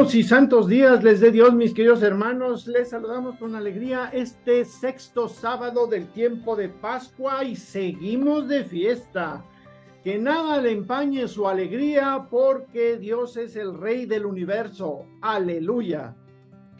Buenos y santos días les dé Dios, mis queridos hermanos. Les saludamos con alegría este sexto sábado del tiempo de Pascua y seguimos de fiesta. Que nada le empañe su alegría porque Dios es el Rey del universo. Aleluya.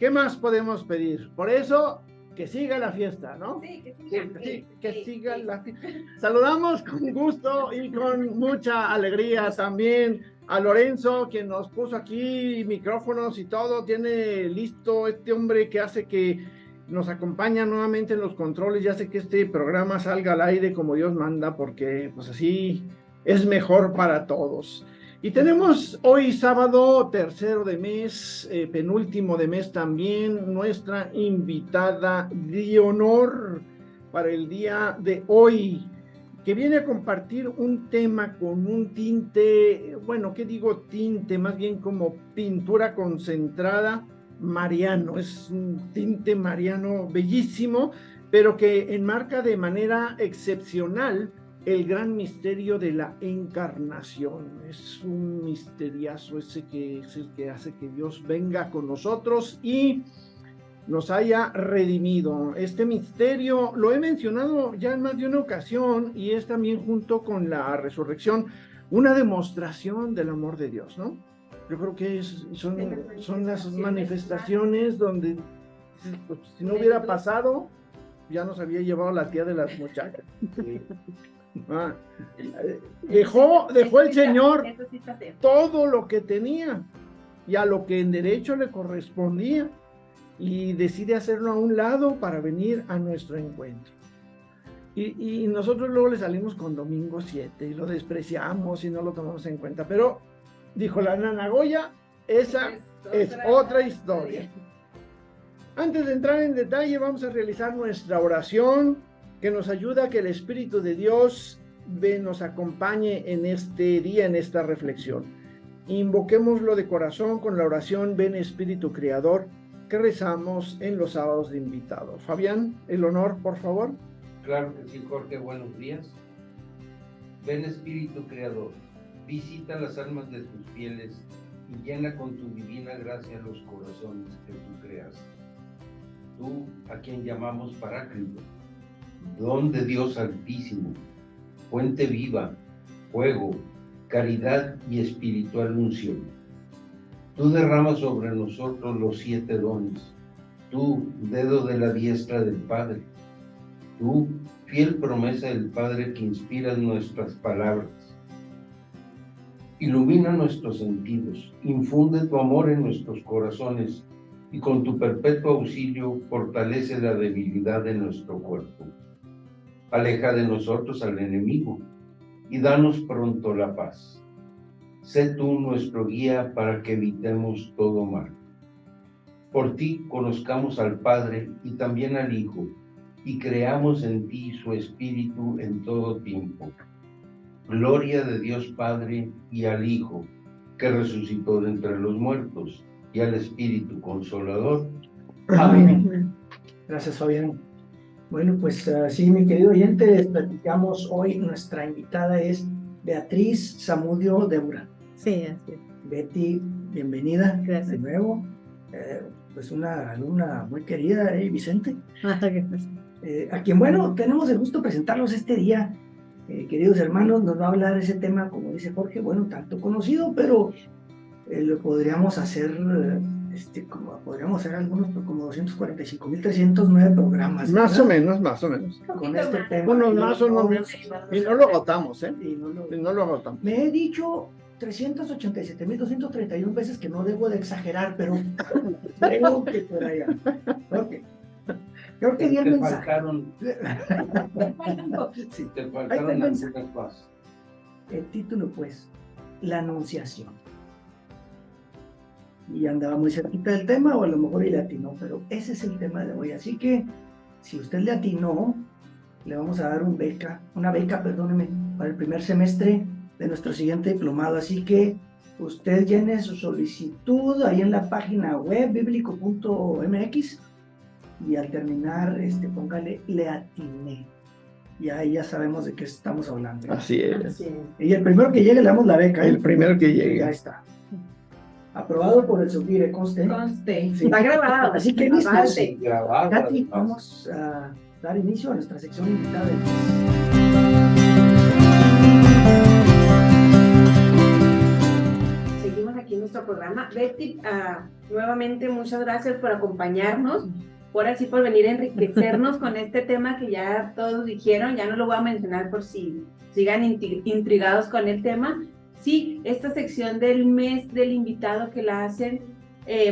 ¿Qué más podemos pedir? Por eso, que siga la fiesta, ¿no? Sí, que siga. Que siga la fiesta. Saludamos con gusto y con mucha alegría también a Lorenzo, quien nos puso aquí micrófonos y todo. Tiene listo este hombre que hace que nos acompaña nuevamente en los controles y hace que este programa salga al aire como Dios manda, porque pues así es mejor para todos. Y tenemos hoy sábado, tercero de mes, penúltimo de mes también, nuestra invitada de honor para el día de hoy, que viene a compartir un tema con un tinte, bueno, ¿qué digo tinte? Más bien como pintura concentrada mariano. Es un tinte mariano bellísimo, pero que enmarca de manera excepcional el gran misterio de la encarnación. Es un misteriazo ese que es el que hace que Dios venga con nosotros y nos haya redimido. Este misterio lo he mencionado ya en más de una ocasión y es también, junto con la resurrección, una demostración del amor de Dios, ¿no? Yo creo que son las manifestaciones donde pues, si no hubiera pasado, ya nos había llevado la tía de las muchachas. Dejó el Señor todo lo que tenía y a lo que en derecho le correspondía, y decide hacerlo a un lado para venir a nuestro encuentro. Y nosotros luego le salimos con Domingo 7 y lo despreciamos y no lo tomamos en cuenta, pero dijo la Nana Goya, esa es otra historia. Antes de entrar en detalle, vamos a realizar nuestra oración que nos ayuda a que el Espíritu de Dios nos acompañe en este día, en esta reflexión. Invoquémoslo de corazón con la oración Ven Espíritu Creador, que rezamos en los sábados de invitados. Fabián, el honor, por favor. Claro que sí, Jorge, buenos días. Ven Espíritu Creador, visita las almas de tus fieles y llena con tu divina gracia los corazones que tú creas. Tú, a quien llamamos Paráclito, don de Dios Altísimo, fuente viva, fuego, caridad y espiritual unción. Tú derramas sobre nosotros los 7 dones, tú, dedo de la diestra del Padre, tú, fiel promesa del Padre que inspira nuestras palabras. Ilumina nuestros sentidos, infunde tu amor en nuestros corazones y con tu perpetuo auxilio fortalece la debilidad de nuestro cuerpo. Aleja de nosotros al enemigo y danos pronto la paz. Sé tú nuestro guía para que evitemos todo mal. Por ti conozcamos al Padre y también al Hijo, y creamos en ti su Espíritu en todo tiempo. Gloria de Dios Padre y al Hijo, que resucitó de entre los muertos, y al Espíritu Consolador. Amén. Gracias, Fabián. Bueno, pues sí, mi querido oyente, les platicamos hoy. Nuestra invitada es Beatriz Zamudio Débora. Sí, así es. Betty, bienvenida. Gracias. De nuevo. Pues una alumna muy querida, Vicente. A quien, bueno, tenemos el gusto de presentarlos este día. Queridos hermanos, nos va a hablar de ese tema, como dice Jorge, bueno, tanto conocido, pero lo podríamos hacer... podríamos hacer algunos como 245.309 programas. Más o menos. Con este tema. Unos más, unos menos. Y no lo agotamos, ¿eh? Y no lo agotamos. Me he dicho 387.231 veces que no debo de exagerar, pero creo que por allá. Creo que di el mensaje. Sí, te faltaron algunas más. El título, pues, la Anunciación. Y andaba muy cerquita del tema, o a lo mejor le atinó, pero ese es el tema de hoy. Así que, si usted le atinó, le vamos a dar una beca, para el primer semestre de nuestro siguiente diplomado. Así que usted llene su solicitud ahí en la página web biblico.mx y al terminar, póngale le atiné. Y ahí ya sabemos de qué estamos hablando. Así es. Y el primero que llegue le damos la beca. El primero que llegue. Ya está. Aprobado por el Subire, conste. Conste. Sí. Está grabado. Así que listo. Aparte. Grabado, Katy, además. vamos a dar inicio a nuestra sección invitada. Seguimos aquí en nuestro programa. Betty, nuevamente muchas gracias por acompañarnos, por así por venir a enriquecernos con este tema que ya todos dijeron. Ya no lo voy a mencionar por si sigan intrigados con el tema. Sí, esta sección del mes del invitado que la hacen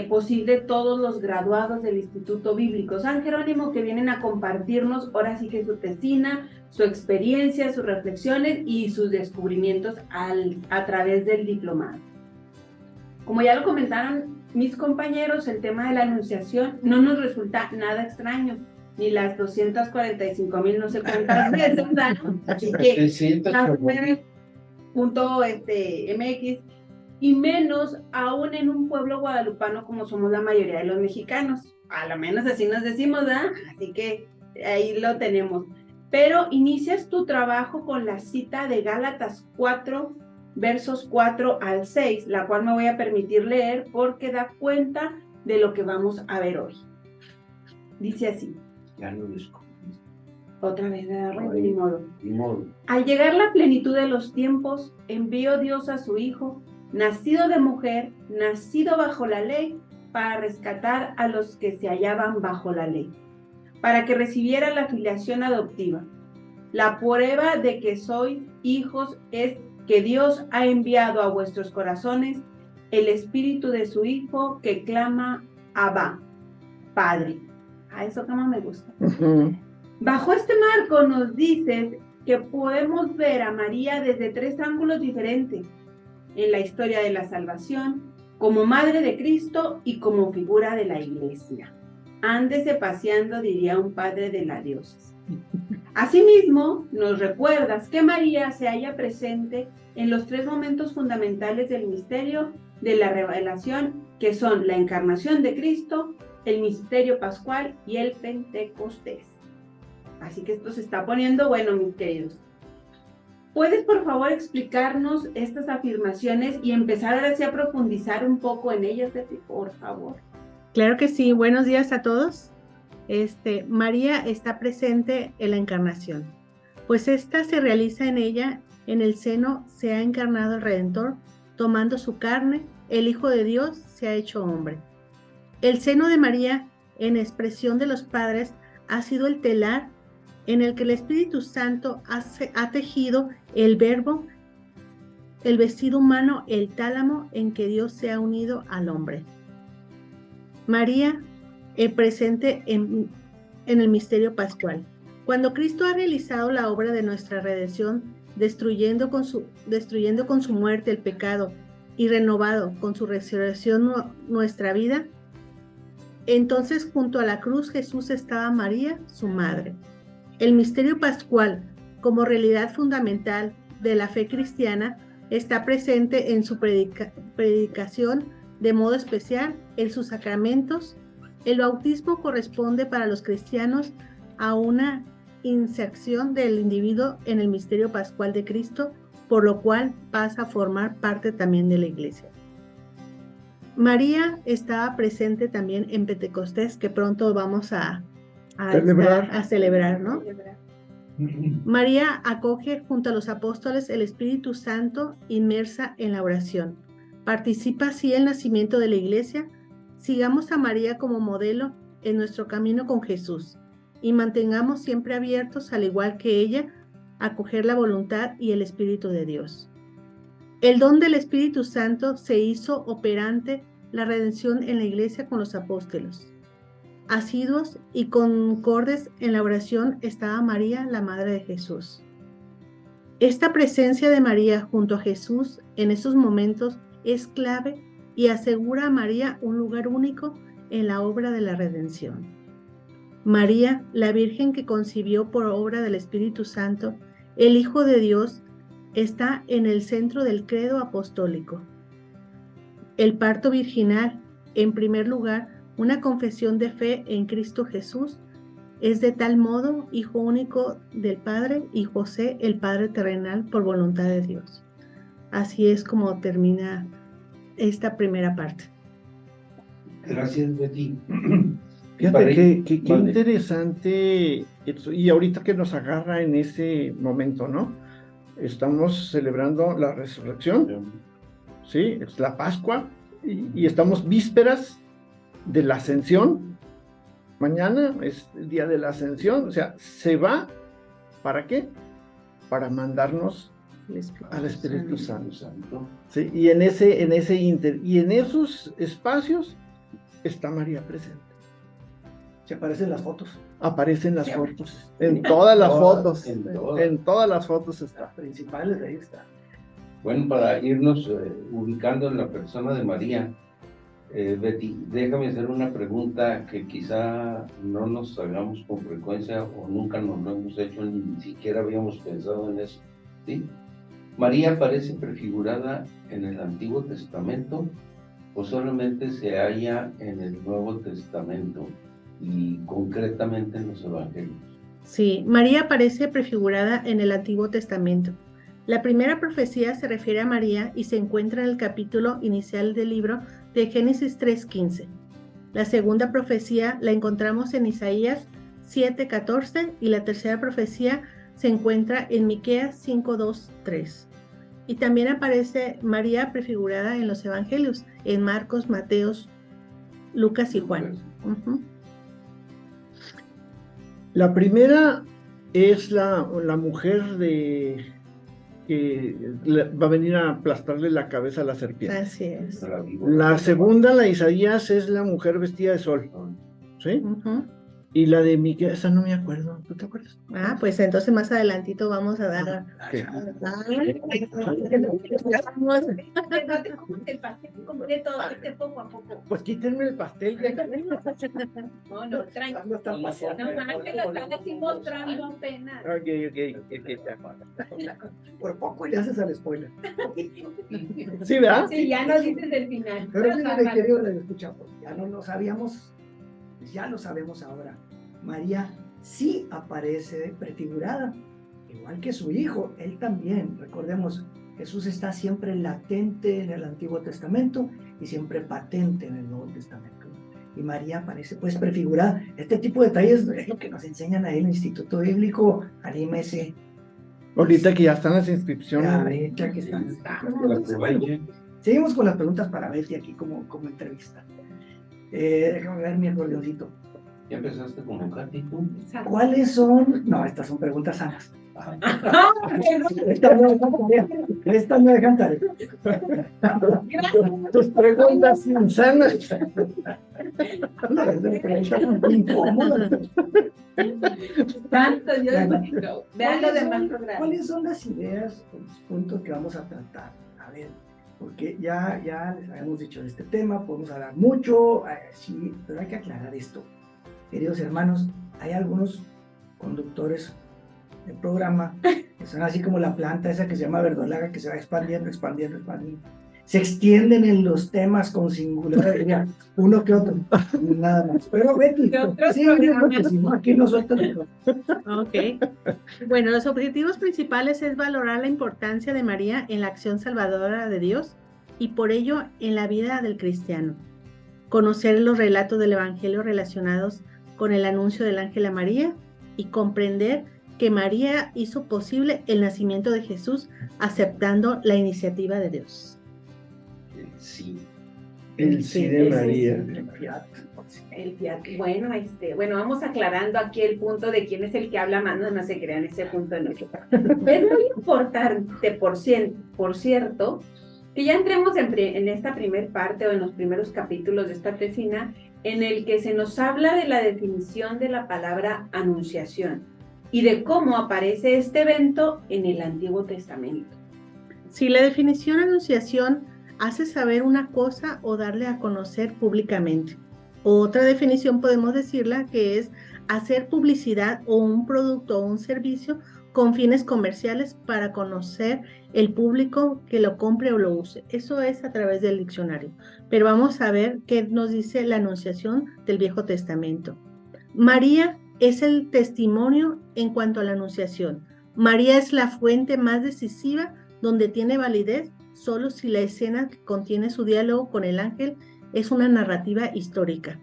posible todos los graduados del Instituto Bíblico San Jerónimo, que vienen a compartirnos ahora sí que su tesina, su experiencia, sus reflexiones y sus descubrimientos a través del diplomado. Como ya lo comentaron mis compañeros, el tema de la anunciación no nos resulta nada extraño, ni las 245,000 no sé cuántas veces, ¿no? Así que .mx, y menos aún en un pueblo guadalupano como somos la mayoría de los mexicanos, a lo menos así nos decimos, ¿verdad? Así que ahí lo tenemos. Pero inicias tu trabajo con la cita de Gálatas 4, versos 4 al 6, la cual me voy a permitir leer porque da cuenta de lo que vamos a ver hoy. Dice así. Ya lo descubrí. Otra vez, ni modo. Ni modo. Al llegar la plenitud de los tiempos, envió Dios a su Hijo, nacido de mujer, nacido bajo la ley, para rescatar a los que se hallaban bajo la ley, para que recibiera la filiación adoptiva. La prueba de que sois hijos es que Dios ha enviado a vuestros corazones el espíritu de su Hijo que clama Abba, Padre. A eso como me gusta. Bajo este marco nos dice que podemos ver a María desde 3 ángulos diferentes: en la historia de la salvación, como madre de Cristo y como figura de la iglesia. Ándese paseando, diría un padre de la diócesis. Asimismo, nos recuerdas que María se halla presente en los 3 momentos fundamentales del misterio de la revelación, que son la encarnación de Cristo, el misterio pascual y el Pentecostés. Así que esto se está poniendo bueno, mis queridos. ¿Puedes, por favor, explicarnos estas afirmaciones y empezar ahora sí a profundizar un poco en ellas, Betty, por favor? Claro que sí. Buenos días a todos. María está presente en la encarnación, pues esta se realiza en ella. En el seno se ha encarnado el Redentor, tomando su carne, el Hijo de Dios se ha hecho hombre. El seno de María, en expresión de los padres, ha sido el telar en el que el Espíritu Santo ha tejido el verbo, el vestido humano, el tálamo en que Dios se ha unido al hombre. María, presente en el misterio pascual. Cuando Cristo ha realizado la obra de nuestra redención, destruyendo con su muerte el pecado y renovado con su resurrección nuestra vida, entonces junto a la cruz Jesús estaba María, su madre. El misterio pascual, como realidad fundamental de la fe cristiana, está presente en su predicación de modo especial, en sus sacramentos. El bautismo corresponde para los cristianos a una inserción del individuo en el misterio pascual de Cristo, por lo cual pasa a formar parte también de la iglesia. María estaba presente también en Pentecostés, que pronto vamos a celebrar, ¿no? María acoge junto a los apóstoles el Espíritu Santo, inmersa en la oración. Participa así el nacimiento de la iglesia. Sigamos a María como modelo en nuestro camino con Jesús y mantengamos siempre abiertos, al igual que ella, a acoger la voluntad y el Espíritu de Dios. El don del Espíritu Santo se hizo operante la redención en la iglesia con los apóstoles. Asiduos y concordes en la oración estaba María, la Madre de Jesús. Esta presencia de María junto a Jesús en esos momentos es clave y asegura a María un lugar único en la obra de la redención. María, la Virgen que concibió por obra del Espíritu Santo, el Hijo de Dios, está en el centro del credo apostólico. El parto virginal, en primer lugar, una confesión de fe en Cristo Jesús, es de tal modo Hijo único del Padre y José el Padre terrenal por voluntad de Dios. Así es como termina esta primera parte. Gracias, Betty. Fíjate qué Vale. interesante eso. Y ahorita que nos agarra en ese momento, ¿no? Estamos celebrando la resurrección, ¿sí? Es la Pascua y estamos vísperas de la ascensión. Mañana es el día de la ascensión, o sea, se va, ¿para qué? Para mandarnos al Espíritu Santo. ¿Sí? Y en esos espacios está María presente. Se aparecen las fotos. Aparecen las fotos, en todas las fotos, en todas las fotos está. Las principales, ahí está. Bueno, para irnos ubicando en la persona de María, Betty, déjame hacer una pregunta que quizá no nos hagamos con frecuencia o nunca nos lo hemos hecho, ni siquiera habíamos pensado en eso, ¿sí? ¿María aparece prefigurada en el Antiguo Testamento o solamente se halla en el Nuevo Testamento y concretamente en los Evangelios? Sí, María aparece prefigurada en el Antiguo Testamento. La primera profecía se refiere a María y se encuentra en el capítulo inicial del libro de Génesis 3:15. La segunda profecía la encontramos en Isaías 7:14 y la tercera profecía se encuentra en Miqueas 5:2-3. Y también aparece María prefigurada en los Evangelios, en Marcos, Mateos, Lucas y Juan. Uh-huh. La primera es la mujer que va a venir a aplastarle la cabeza a la serpiente. Así es. La segunda, la de Isaías, es la mujer vestida de sol, ¿sí? Uh-huh. Y la de Miqueas, esa no me acuerdo, ¿tú te acuerdas? Ah, pues entonces más adelantito vamos a dar ¿Qué? No te comes el pastel completo, este poco a poco. Pues quítenme el pastel de acá. No, tranquilo. No están paseando. No, más que lo están así mostrando apenas. Por poco le haces al spoiler. Sí, ¿verdad? Sí, ya nos dices el final. Pero mire, querido, les escuchamos. Ya no lo sabíamos, ya lo sabemos ahora. María sí aparece prefigurada, igual que su hijo, él también. Recordemos, Jesús está siempre latente en el Antiguo Testamento y siempre patente en el Nuevo Testamento. Y María aparece pues prefigurada. Este tipo de detalles es lo que nos enseñan ahí en el Instituto Bíblico. Anímese. Ahorita que ya están las inscripciones. Ya que están. Seguimos con las preguntas para Betty aquí como entrevista. Déjame ver mi acordeoncito. ¿Ya empezaste como Katy tú? ¿Cuáles son? No, estas son preguntas sanas. Estas no dejan tarea. Tus preguntas insanas. Incómodas. Tanto Dios vean los demás programas. ¿Cuáles son las ideas o los puntos que vamos a tratar? A ver, porque ya les habíamos dicho de este tema, podemos hablar mucho, sí, pero hay que aclarar esto. Queridos hermanos, hay algunos conductores del programa que son así como la planta esa que se llama verdolaga, que se va expandiendo. Se extienden en los temas con singularidad, uno que otro, nada más. Pero Betty, sí, porque si no, aquí no sueltan. Ok. Bueno, los objetivos principales es valorar la importancia de María en la acción salvadora de Dios y por ello en la vida del cristiano. Conocer los relatos del Evangelio relacionados con el anuncio del ángel a María y comprender que María hizo posible el nacimiento de Jesús aceptando la iniciativa de Dios. El sí de María. El fiat. Bueno, vamos aclarando aquí el punto de quién es el que habla más, no se crean ese punto de nuestro. Es muy importante, por cierto, que ya entremos en esta primer parte o en los primeros capítulos de esta tesina, en el que se nos habla de la definición de la palabra anunciación y de cómo aparece este evento en el Antiguo Testamento. Si la definición anunciación hace saber una cosa o darle a conocer públicamente. Otra definición podemos decirla que es hacer publicidad o un producto o un servicio con fines comerciales para conocer el público que lo compre o lo use. Eso es a través del diccionario. Pero vamos a ver qué nos dice la anunciación del Viejo Testamento. María es el testimonio en cuanto a la anunciación. María es la fuente más decisiva donde tiene validez solo si la escena que contiene su diálogo con el ángel es una narrativa histórica.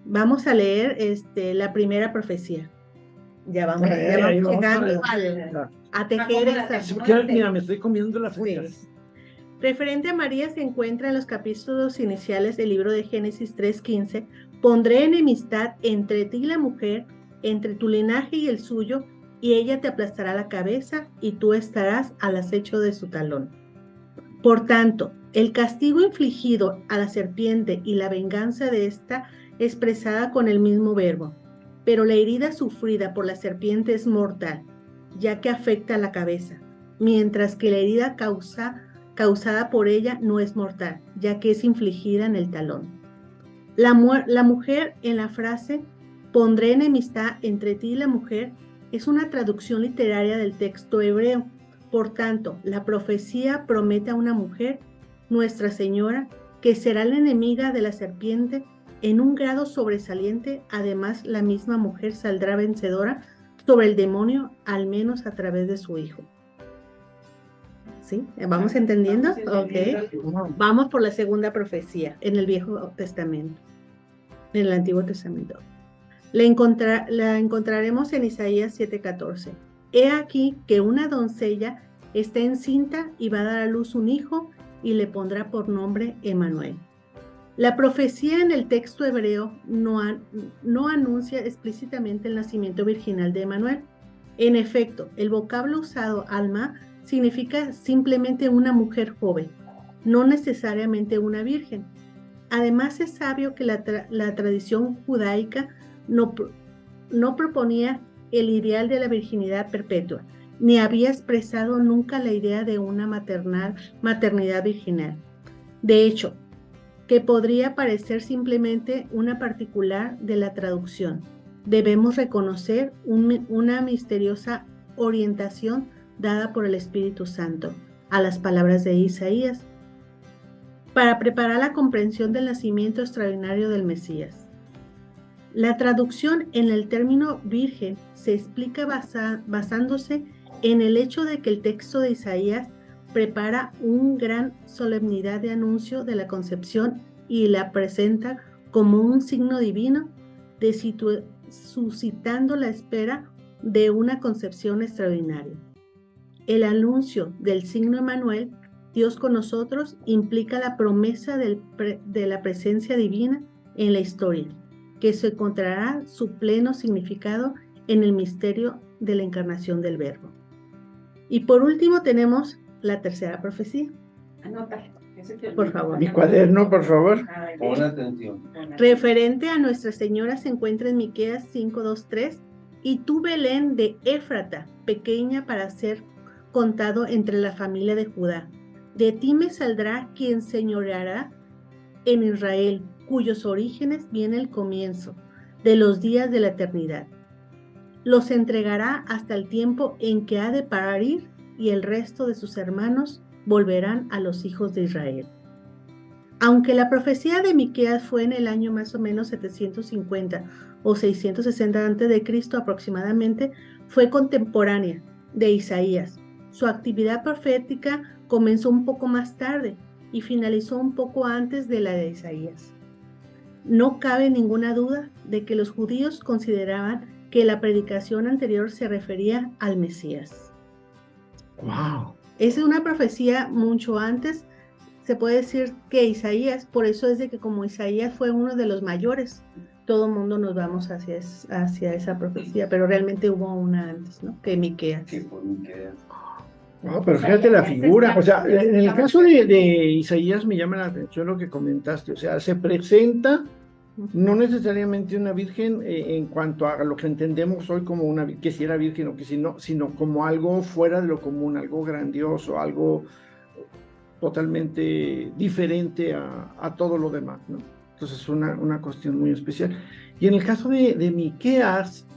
Vamos a leer la primera profecía. Ya vamos llegando a tejer esas. Mira, me estoy comiendo las uñas. Sí. Referente a María se encuentra en los capítulos iniciales del libro de Génesis 3:15. Pondré enemistad entre ti y la mujer, entre tu linaje y el suyo, y ella te aplastará la cabeza y tú estarás al acecho de su talón. Por tanto, el castigo infligido a la serpiente y la venganza de esta expresada con el mismo verbo, pero la herida sufrida por la serpiente es mortal, ya que afecta a la cabeza, mientras que la herida causada por ella no es mortal, ya que es infligida en el talón. La mujer en la frase pondré enemistad entre ti y la mujer es una traducción literaria del texto hebreo. Por tanto, la profecía promete a una mujer, Nuestra Señora, que será la enemiga de la serpiente en un grado sobresaliente. Además, la misma mujer saldrá vencedora sobre el demonio, al menos a través de su hijo. ¿Sí? ¿Vamos entendiendo? Ok. Vamos por la segunda profecía en el Viejo Testamento, en el Antiguo Testamento. La encontraremos en Isaías 7:14. He aquí que una doncella está encinta y va a dar a luz un hijo y le pondrá por nombre Emmanuel. La profecía en el texto hebreo no anuncia explícitamente el nacimiento virginal de Emmanuel. En efecto, el vocablo usado, alma, significa simplemente una mujer joven, no necesariamente una virgen. Además, es sabio que la tradición judaica no proponía el ideal de la virginidad perpetua, ni había expresado nunca la idea de una maternidad virginal. De hecho, que podría parecer simplemente una particular de la traducción. Debemos reconocer una misteriosa orientación dada por el Espíritu Santo a las palabras de Isaías para preparar la comprensión del nacimiento extraordinario del Mesías. La traducción en el término virgen se explica basándose en el hecho de que el texto de Isaías prepara una gran solemnidad de anuncio de la concepción y la presenta como un signo divino, suscitando la espera de una concepción extraordinaria. El anuncio del signo Emmanuel, Dios con nosotros, implica la promesa de la presencia divina en la historia, que se encontrará su pleno significado en el misterio de la encarnación del Verbo. Y por último tenemos la tercera profecía. Anota. Por favor. Mi cuaderno, por favor. Pon atención. Referente a Nuestra Señora se encuentra en Miqueas 5:2-3. Y tú, Belén de Éfrata, pequeña para ser contado entre la familia de Judá, de ti me saldrá quien señoreará en Israel, cuyos orígenes viene el comienzo de los días de la eternidad. Los entregará hasta el tiempo en que ha de parir, y el resto de sus hermanos volverán a los hijos de Israel. Aunque la profecía de Miqueas fue en el año más o menos 750 o 660 a.C. aproximadamente, fue contemporánea de Isaías. Su actividad profética comenzó un poco más tarde y finalizó un poco antes de la de Isaías. No cabe ninguna duda de que los judíos consideraban que la predicación anterior se refería al Mesías. Wow. Es una profecía mucho antes, se puede decir, que Isaías. Por eso es de que como Isaías fue uno de los mayores, todo el mundo nos vamos hacia esa profecía, pero realmente hubo una antes, ¿no? Que Miqueas. Sí, por Miqueas. No, pero fíjate la figura, o sea, en el caso de Isaías me llama la atención lo que comentaste, o sea, se presenta no necesariamente una virgen en cuanto a lo que entendemos hoy como una que si era virgen o que si no, sino como algo fuera de lo común, algo grandioso, algo totalmente diferente a todo lo demás, ¿no? Entonces es una cuestión muy especial. Y en el caso de Miqueas,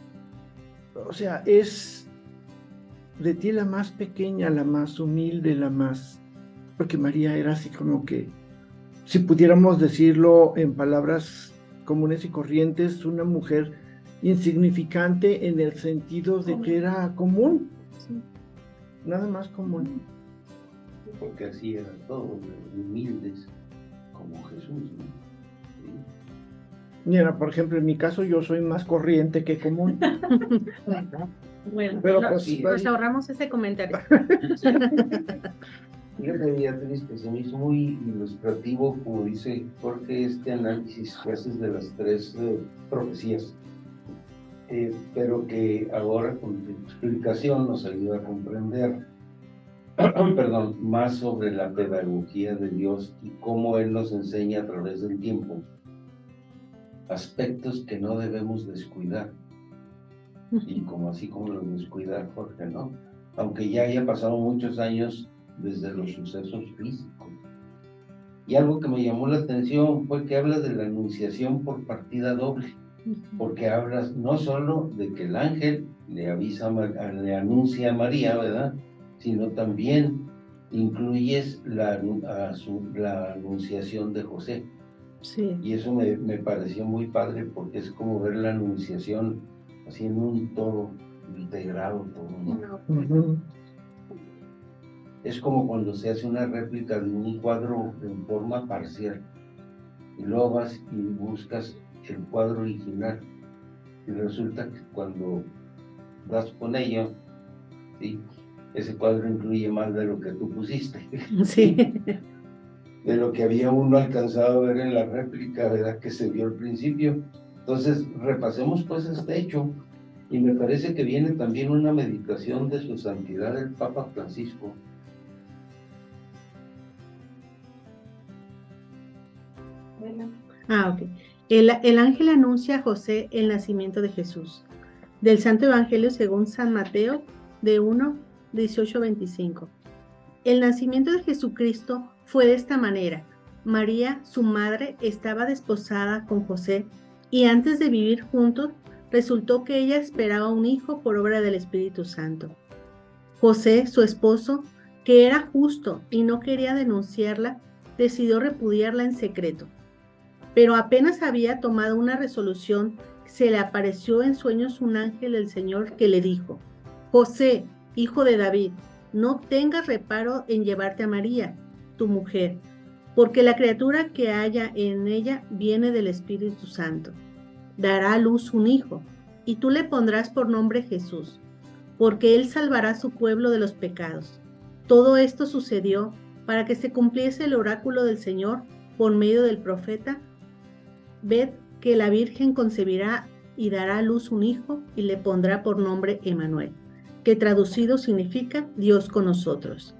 o sea, es de ti la más pequeña, la más humilde, la más... Porque María era así como que, si pudiéramos decirlo en palabras comunes y corrientes, una mujer insignificante en el sentido de que era común, nada más común. porque así eran todos, humildes como Jesús, ¿no? ¿Sí? Mira, por ejemplo, en mi caso yo soy más corriente que común. Bueno, Pero sí, nos ahorramos ese comentario. Fíjate, Beatriz, que se me hizo muy ilustrativo, como dice Jorge, este análisis que haces de las tres profecías, pero que ahora con tu explicación nos ayuda a comprender, perdón, más sobre la pedagogía de Dios y cómo Él nos enseña a través del tiempo aspectos que no debemos descuidar. Y como así como los descuidar Jorge, ¿no? Aunque ya hayan pasado muchos años desde los sucesos físicos. Y algo que me llamó la atención fue que hablas de la anunciación por partida doble, porque hablas no solo de que el ángel le anuncia a María, ¿verdad? Sino también incluyes la anunciación de José. Sí. Y eso me pareció muy padre, porque es como ver la anunciación así en un todo integrado, todo, ¿no? Ujú. Es como cuando se hace una réplica de un cuadro en forma parcial y luego vas y buscas el cuadro original y resulta que cuando das con ello, ¿sí? Ese cuadro incluye más de lo que tú pusiste, Sí. de lo que había uno alcanzado a ver en la réplica, ¿verdad? Que se vio al principio. Entonces repasemos pues este hecho y me parece que viene también una meditación de su santidad el Papa Francisco. Ok. El ángel anuncia a José el nacimiento de Jesús. Del Santo Evangelio según San Mateo, de 1:18-25. El nacimiento de Jesucristo fue de esta manera. María, su madre, estaba desposada con José y antes de vivir juntos, resultó que ella esperaba un hijo por obra del Espíritu Santo. José, su esposo, que era justo y no quería denunciarla, decidió repudiarla en secreto. Pero apenas había tomado una resolución, se le apareció en sueños un ángel del Señor que le dijo: José, hijo de David, no tengas reparo en llevarte a María, tu mujer, porque la criatura que haya en ella viene del Espíritu Santo. Dará a luz un hijo, y tú le pondrás por nombre Jesús, porque él salvará a su pueblo de los pecados. Todo esto sucedió para que se cumpliese el oráculo del Señor por medio del profeta: ved que la Virgen concebirá y dará a luz un hijo y le pondrá por nombre Emmanuel, que traducido significa Dios con nosotros.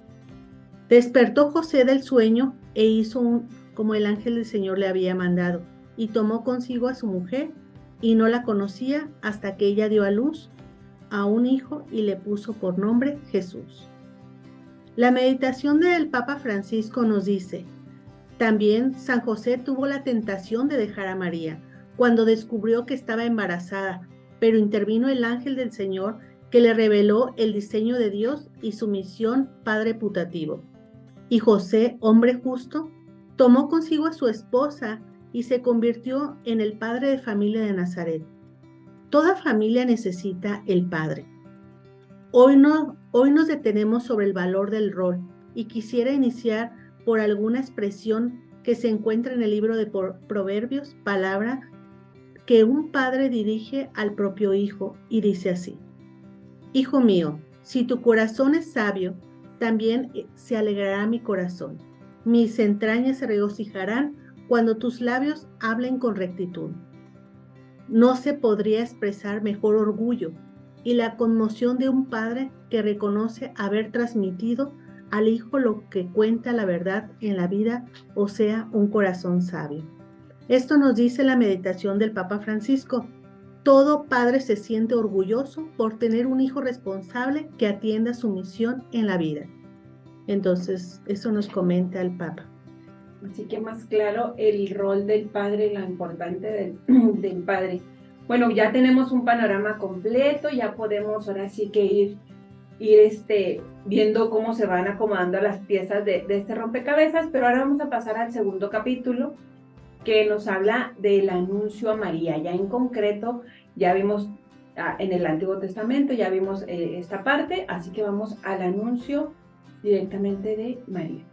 Despertó José del sueño e hizo como el ángel del Señor le había mandado, y tomó consigo a su mujer, y no la conocía hasta que ella dio a luz a un hijo y le puso por nombre Jesús. La meditación del Papa Francisco nos dice: también San José tuvo la tentación de dejar a María cuando descubrió que estaba embarazada, pero intervino el ángel del Señor que le reveló el diseño de Dios y su misión padre putativo. Y José, hombre justo, tomó consigo a su esposa y se convirtió en el padre de familia de Nazaret. Toda familia necesita el padre. Hoy nos detenemos sobre el valor del rol y quisiera iniciar por alguna expresión que se encuentra en el libro de Proverbios, palabra que un padre dirige al propio hijo y dice así: Hijo mío, si tu corazón es sabio, también se alegrará mi corazón. Mis entrañas se regocijarán cuando tus labios hablen con rectitud. No se podría expresar mejor orgullo y la conmoción de un padre que reconoce haber transmitido al hijo lo que cuenta la verdad en la vida, o sea, un corazón sabio. Esto nos dice la meditación del Papa Francisco. Todo padre se siente orgulloso por tener un hijo responsable que atienda su misión en la vida. Entonces, eso nos comenta el Papa. Así que más claro el rol del padre, la importancia del padre. Bueno, ya tenemos un panorama completo, ya podemos ahora sí que ir viendo cómo se van acomodando las piezas de este rompecabezas, pero ahora vamos a pasar al segundo capítulo, que nos habla del anuncio a María. Ya en concreto, ya vimos en el Antiguo Testamento, ya vimos esta parte, así que vamos al anuncio directamente de María.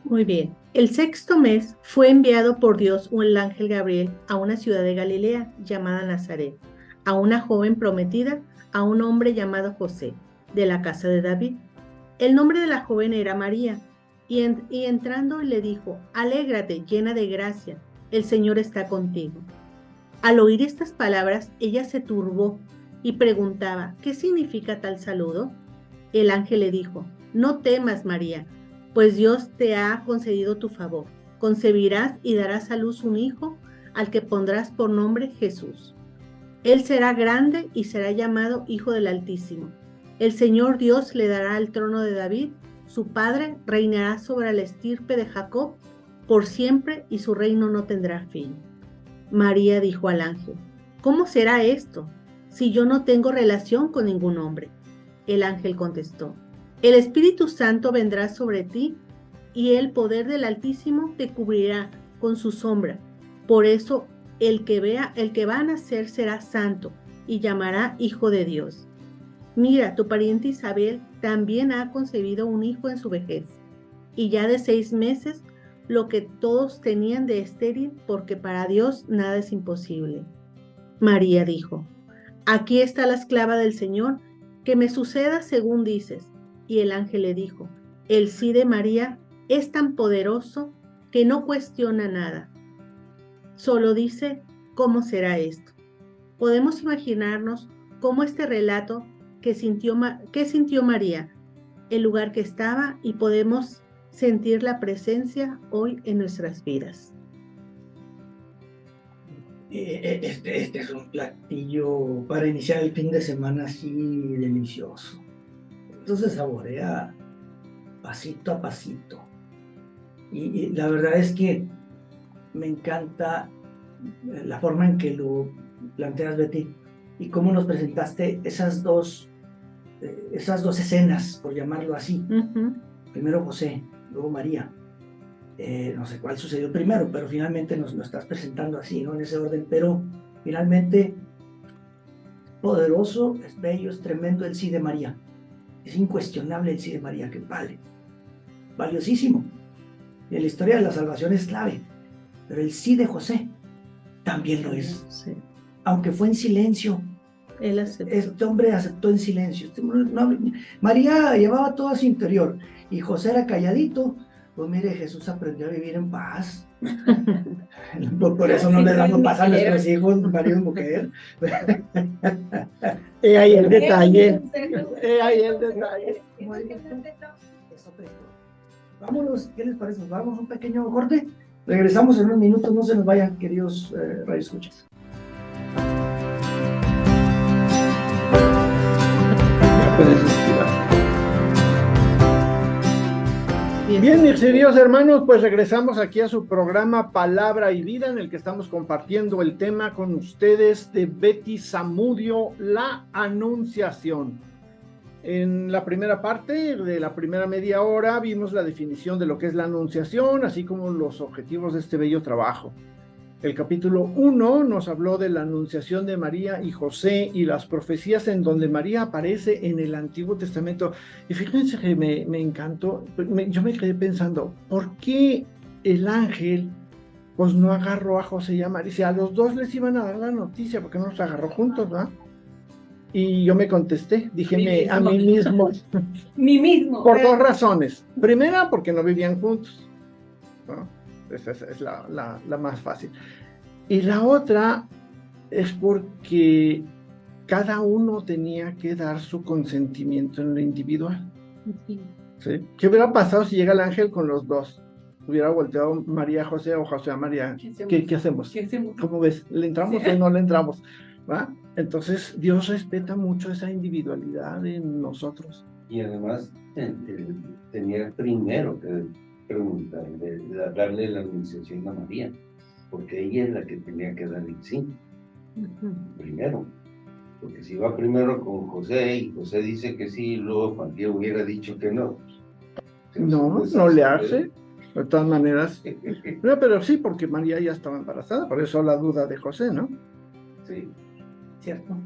Muy bien. El sexto mes fue enviado por Dios el ángel Gabriel a una ciudad de Galilea llamada Nazaret, a una joven prometida a un hombre llamado José, de la casa de David. El nombre de la joven era María, y entrando le dijo: Alégrate, llena de gracia, el Señor está contigo. Al oír estas palabras, ella se turbó y preguntaba: ¿qué significa tal saludo? El ángel le dijo: No temas, María, pues Dios te ha concedido tu favor. Concebirás y darás a luz un hijo, al que pondrás por nombre Jesús. Él será grande y será llamado Hijo del Altísimo. El Señor Dios le dará el trono de David, su padre, reinará sobre la estirpe de Jacob por siempre, y su reino no tendrá fin. María dijo al ángel: ¿Cómo será esto, si yo no tengo relación con ningún hombre? El ángel contestó: El Espíritu Santo vendrá sobre ti, y el poder del Altísimo te cubrirá con su sombra. Por eso el que va a nacer será santo, y llamará Hijo de Dios. Mira, tu pariente Isabel también ha concebido un hijo en su vejez, y ya de 6 meses, lo que todos tenían de estéril, porque para Dios nada es imposible. María dijo: Aquí está la esclava del Señor, que me suceda según dices. Y el ángel le dijo: El sí de María es tan poderoso que no cuestiona nada. Solo dice: ¿cómo será esto? Podemos imaginarnos cómo este relato que sintió María, el lugar que estaba, y podemos sentir la presencia hoy en nuestras vidas. Este es un platillo para iniciar el fin de semana así delicioso. Entonces saborea pasito a pasito. Y la verdad es que me encanta la forma en que lo planteas, Betty, y cómo nos presentaste esas dos escenas, por llamarlo así. Primero José, luego María. No sé cuál sucedió primero, pero finalmente nos lo estás presentando así, ¿no? En ese orden. Pero finalmente, poderoso, es bello, es tremendo el sí de María. Es incuestionable el sí de María, qué padre. Valiosísimo. En la historia de la salvación es clave. Pero el sí de José también lo es. Sí. Aunque fue en silencio. Él aceptó. Este hombre aceptó en silencio. María llevaba todo a su interior y José era calladito. Pues mire, Jesús aprendió a vivir en paz. Por eso no le damos paz a nuestros hijos, marido y mujer. Ahí el detalle. Ahí el detalle. Vámonos, ¿qué les parece? Nos vamos a un pequeño corte. Regresamos en unos minutos, no se nos vayan, queridos radioescuchas. Bien, mis queridos hermanos, pues regresamos aquí a su programa Palabra y Vida, en el que estamos compartiendo el tema con ustedes de Betty Zamudio, la Anunciación. En la primera parte de la primera media hora vimos la definición de lo que es la Anunciación, así como los objetivos de este bello trabajo. El capítulo 1 nos habló de la anunciación de María y José y las profecías en donde María aparece en el Antiguo Testamento. Y fíjense que me encantó, yo me quedé pensando, ¿por qué el ángel pues no agarró a José y a María? Si a los dos les iban a dar la noticia, ¿por qué no los agarró juntos, no? Y yo me contesté, dije a mí mismo. Mí mismo. Por 2 razones. Primera, porque no vivían juntos, ¿no? Esa es la más fácil. Y la otra es porque cada uno tenía que dar su consentimiento en lo individual. ¿Sí? ¿Qué hubiera pasado si llega el ángel con los dos? Hubiera volteado María a José o José a María. ¿Qué hacemos? ¿Cómo ves? ¿Le entramos o no le entramos? ¿Va? Entonces Dios respeta mucho esa individualidad en nosotros. Y además tenía primero que preguntar, darle la anunciación a María, porque ella es la que tenía que dar el sí, primero. Porque si va primero con José y José dice que sí, y luego Juan Diego hubiera dicho que no. No le hace, de todas maneras. Pero sí, porque María ya estaba embarazada, por eso la duda de José, ¿no? Sí. ¿Cierto?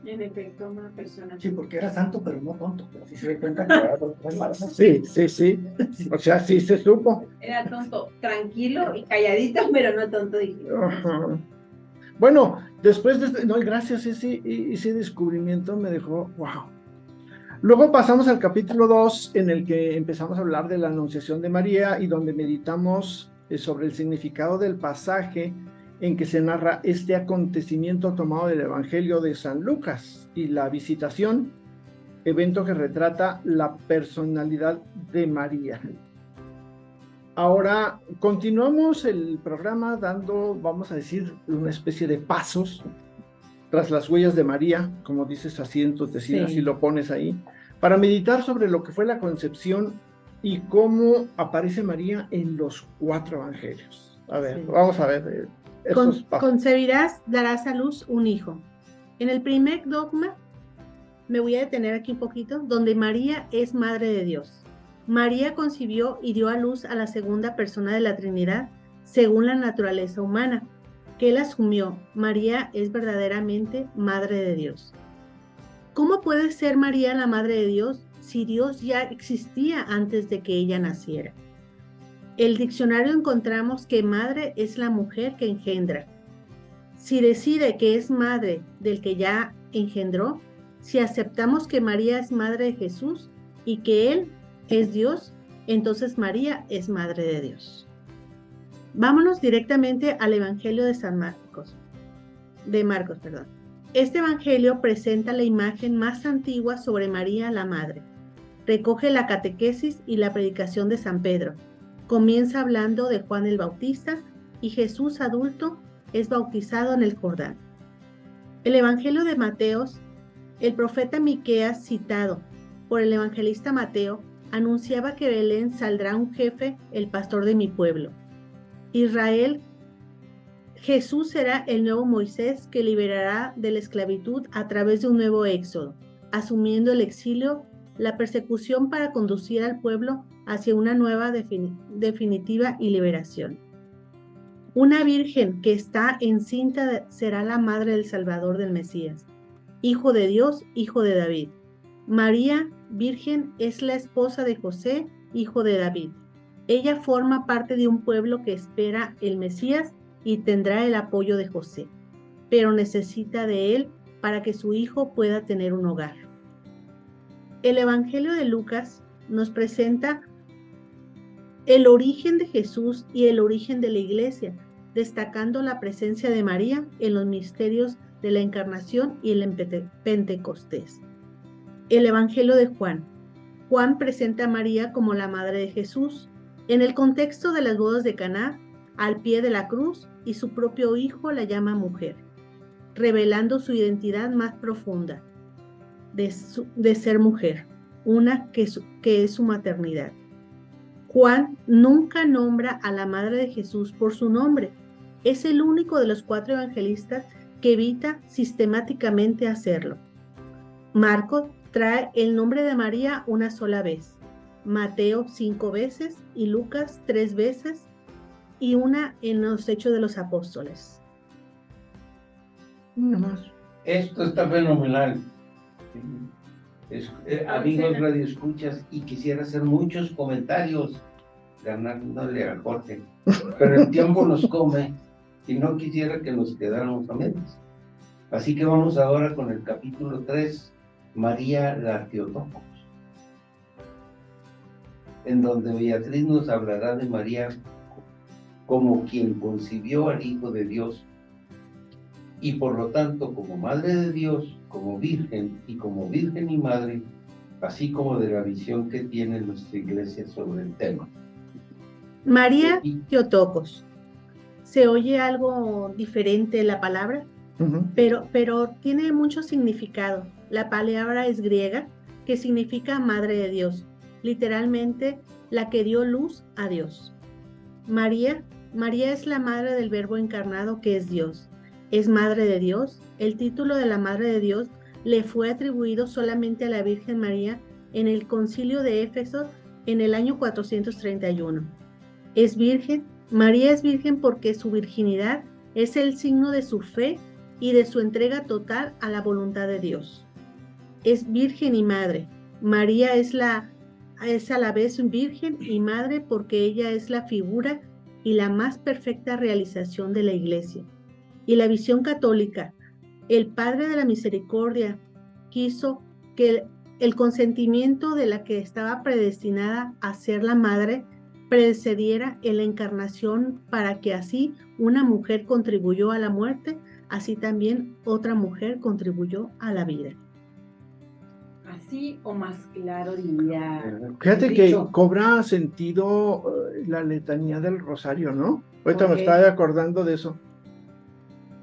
En efecto, una persona. Sí, porque era santo, pero no tonto. Pero sí se dio cuenta que era embarazado. Sí. O sea, sí se supo. Era tonto, tranquilo y calladito, pero no tonto. Dije. Ajá. Bueno, después de no, gracias, ese descubrimiento me dejó, wow. Luego pasamos al capítulo 2, en el que empezamos a hablar de la Anunciación de María y donde meditamos sobre el significado del pasaje en que se narra este acontecimiento tomado del Evangelio de San Lucas y la visitación, evento que retrata la personalidad de María. Ahora continuamos el programa dando, vamos a decir, una especie de pasos tras las huellas de María, como dices así en tu tesina, Sí. si lo pones ahí, para meditar sobre lo que fue la concepción y cómo aparece María en los 4 evangelios. A ver, Sí. vamos a ver esos pasos. Concebirás, darás a luz un hijo. En el primer dogma, me voy a detener aquí un poquito, donde María es madre de Dios. María concibió y dio a luz a la segunda persona de la Trinidad, según la naturaleza humana, que él asumió. María es verdaderamente madre de Dios. ¿Cómo puede ser María la madre de Dios si Dios ya existía antes de que ella naciera? El diccionario encontramos que madre es la mujer que engendra. Si decide que es madre del que ya engendró, si aceptamos que María es madre de Jesús y que Él es Dios, entonces María es madre de Dios. Vámonos directamente al Evangelio de Marcos. Este Evangelio presenta la imagen más antigua sobre María la Madre. Recoge la catequesis y la predicación de San Pedro. Comienza hablando de Juan el Bautista y Jesús adulto es bautizado en el Jordán. El Evangelio de Mateo, el profeta Miqueas, citado por el evangelista Mateo, anunciaba que Belén saldrá un jefe, el pastor de mi pueblo. Israel, Jesús será el nuevo Moisés que liberará de la esclavitud a través de un nuevo éxodo, asumiendo el exilio, la persecución para conducir al pueblo hacia una nueva definitiva y liberación. Una virgen que está encinta será la madre del Salvador del Mesías, hijo de Dios, hijo de David. María, virgen, es la esposa de José, hijo de David. Ella forma parte de un pueblo que espera el Mesías y tendrá el apoyo de José, pero necesita de él para que su hijo pueda tener un hogar. El Evangelio de Lucas nos presenta el origen de Jesús y el origen de la Iglesia, destacando la presencia de María en los misterios de la Encarnación y el Pentecostés. El Evangelio de Juan. Juan presenta a María como la madre de Jesús, en el contexto de las bodas de Caná, al pie de la cruz, y su propio hijo la llama mujer, revelando su identidad más profunda de ser mujer, una que es su maternidad. Juan nunca nombra a la madre de Jesús por su nombre. Es el único de los 4 evangelistas que evita sistemáticamente hacerlo. Marcos trae el nombre de María una sola vez, Mateo 5 veces y Lucas 3 veces y una en los Hechos de los Apóstoles. Nada más. Esto está fenomenal. Amigos radioescuchas, y quisiera hacer muchos comentarios ganándole a Jorge, pero el tiempo nos come y no quisiera que nos quedáramos a medias. Así que vamos ahora con el capítulo 3, María la Theotokos, en donde Beatriz nos hablará de María como quien concibió al Hijo de Dios y por lo tanto como Madre de Dios, como Virgen y Madre, así como de la visión que tiene nuestra Iglesia sobre el tema. María Theotokos. Se oye algo diferente la palabra, pero tiene mucho significado. La palabra es griega, que significa Madre de Dios, literalmente la que dio luz a Dios. María es la madre del Verbo encarnado que es Dios. Es Madre de Dios. El título de la Madre de Dios le fue atribuido solamente a la Virgen María en el Concilio de Éfeso en el año 431. Es virgen. María es virgen porque su virginidad es el signo de su fe y de su entrega total a la voluntad de Dios. Es virgen y madre. María es a la vez virgen y madre porque ella es la figura y la más perfecta realización de la Iglesia. Y la visión católica, el Padre de la Misericordia quiso que el consentimiento de la que estaba predestinada a ser la madre precediera en la encarnación para que así una mujer contribuyó a la muerte, así también otra mujer contribuyó a la vida. Así o más claro diría. Fíjate dicho. que cobra sentido la letanía del rosario, ¿no? Ahorita me Ok. estaba acordando de eso.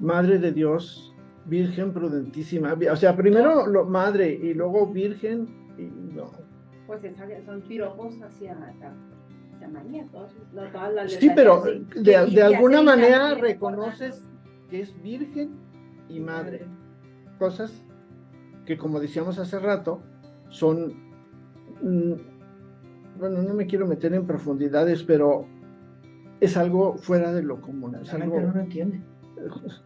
Madre de Dios, Virgen prudentísima. O sea, primero madre y luego Virgen. Y no. Pues son piropos hacia María, todas las Sí, pero letanías, sí. de alguna hace manera hincapié, reconoces que es Virgen y madre. Cosas que, como decíamos hace rato, son, bueno, no me quiero meter en profundidades, pero es algo fuera de lo común. Es La gente algo, no lo entiende.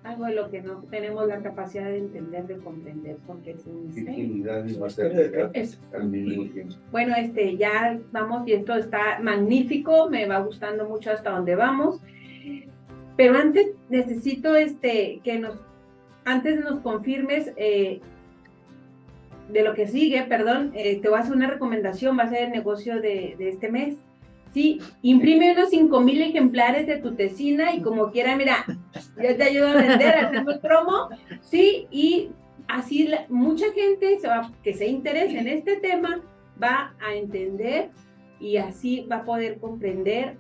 Algo de lo que no tenemos la capacidad de entender, de comprender, porque es un misterio. Virginidad y maternidad Eso. al mismo tiempo. Bueno, ya vamos y esto está magnífico, me va gustando mucho hasta donde vamos. Pero antes necesito antes nos confirmes de lo que sigue, perdón, te voy a hacer una recomendación, va a ser el negocio de este mes. Sí, imprime unos 5,000 ejemplares de tu tesina y como quiera, mira, yo te ayudo a vender, hacemos promo, sí, y así mucha gente que se interese en este tema va a entender y así va a poder comprender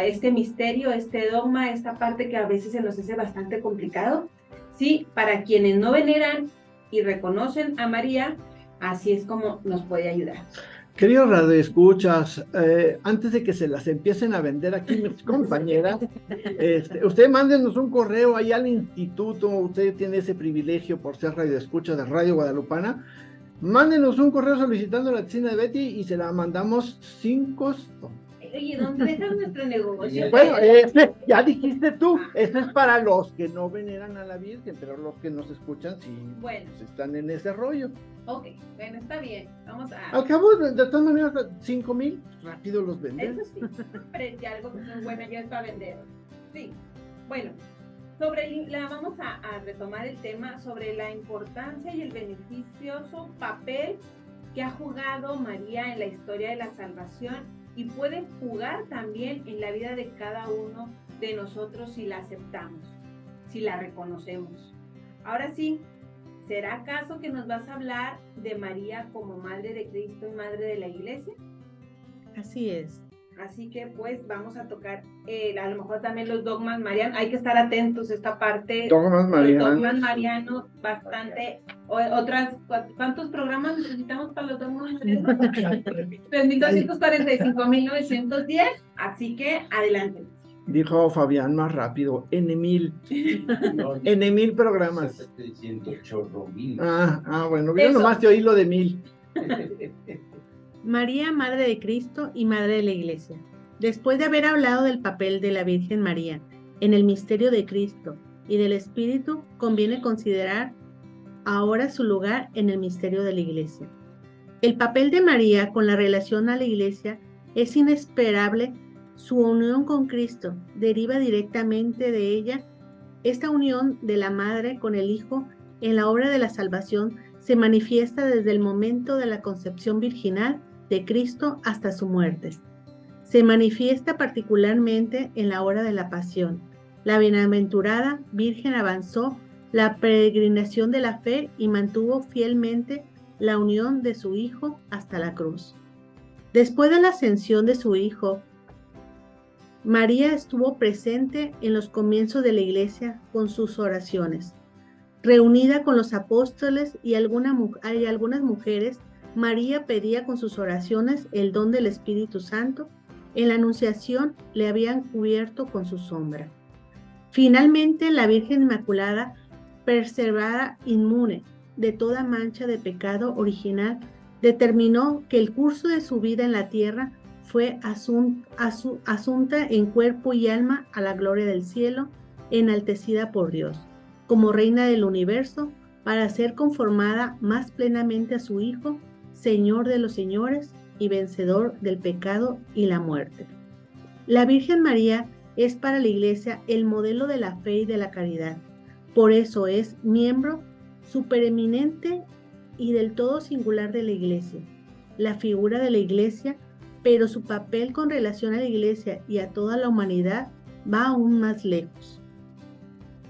este misterio, este dogma, esta parte que a veces se nos hace bastante complicado, sí, para quienes no veneran y reconocen a María, así es como nos puede ayudar. queridos radioescuchas, antes de que se las empiecen a vender aquí mis compañeras, ustedes mándenos un correo ahí al instituto, usted tiene ese privilegio por ser radioescucha de Radio Guadalupana, mándenos un correo solicitando la tesina de Betty y se la mandamos sin costo. Oye, ¿dónde dejas nuestro negocio? Bueno, ya dijiste tú, esto es para los que no veneran a la Virgen, pero los que nos escuchan sí Bueno. pues, están en ese rollo. Ok, bueno, está bien. Vamos a... Al cabo, de todas maneras, 5,000, rápido los venden. Eso sí, pero ya algo que es bueno ya es para vender. Sí, bueno, vamos a retomar el tema sobre la importancia y el beneficioso papel que ha jugado María en la historia de la salvación y puede jugar también en la vida de cada uno de nosotros si la aceptamos, si la reconocemos. Ahora sí, ¿será acaso que nos vas a hablar de María como Madre de Cristo y Madre de la Iglesia? Así es. Así que pues vamos a tocar a lo mejor también los dogmas marianos. Hay que estar atentos a esta parte. Dogmas marianos. Los dogmas marianos bastante. ¿Cuántos programas necesitamos para los dogmas marianos? 3,245,910. Así que adelante. Dijo Fabián más rápido, N1000. No, N1000 programas. 708,000. Bueno, yo Eso. nomás te oí lo de 1000. María, Madre de Cristo y Madre de la Iglesia. Después de haber hablado del papel de la Virgen María en el misterio de Cristo y del Espíritu, conviene considerar ahora su lugar en el misterio de la Iglesia. El papel de María con la relación a la Iglesia es inesperable. Su unión con Cristo deriva directamente de ella. Esta unión de la Madre con el Hijo en la obra de la salvación se manifiesta desde el momento de la concepción virginal de Cristo hasta su muerte. Se manifiesta particularmente en la hora de la pasión. La bienaventurada Virgen avanzó la peregrinación de la fe y mantuvo fielmente la unión de su Hijo hasta la cruz. Después de la ascensión de su Hijo, María estuvo presente en los comienzos de la Iglesia con sus oraciones. Reunida con los apóstoles y algunas mujeres, María pedía con sus oraciones el don del Espíritu Santo. En la Anunciación le habían cubierto con su sombra. Finalmente, la Virgen Inmaculada, preservada inmune de toda mancha de pecado original, determinó que el curso de su vida en la tierra fue asunta en cuerpo y alma a la gloria del cielo, enaltecida por Dios. como reina del universo, para ser conformada más plenamente a su Hijo, Señor de los señores y vencedor del pecado y la muerte. La Virgen María es para la Iglesia el modelo de la fe y de la caridad. Por eso es miembro supereminente y del todo singular de la Iglesia, la figura de la Iglesia, pero su papel con relación a la Iglesia y a toda la humanidad va aún más lejos.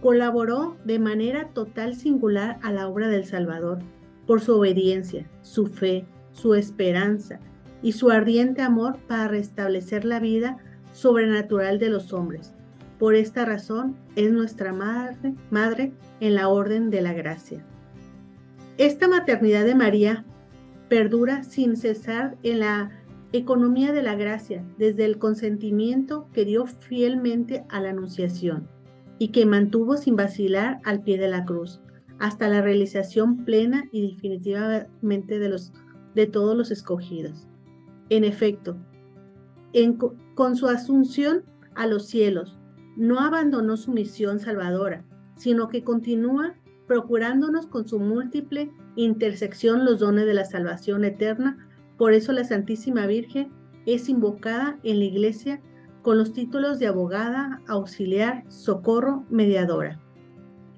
Colaboró de manera total singular a la obra del Salvador por su obediencia, su fe, su esperanza y su ardiente amor para restablecer la vida sobrenatural de los hombres. Por esta razón es nuestra madre en la orden de la gracia. Esta maternidad de María perdura sin cesar en la economía de la gracia, desde el consentimiento que dio fielmente a la Anunciación y que mantuvo sin vacilar al pie de la cruz, hasta la realización plena y definitivamente de todos los escogidos. En efecto, con su asunción a los cielos, no abandonó su misión salvadora, sino que continúa procurándonos con su múltiple intersección los dones de la salvación eterna. Por eso la Santísima Virgen es invocada en la Iglesia con los títulos de abogada, auxiliar, socorro, mediadora.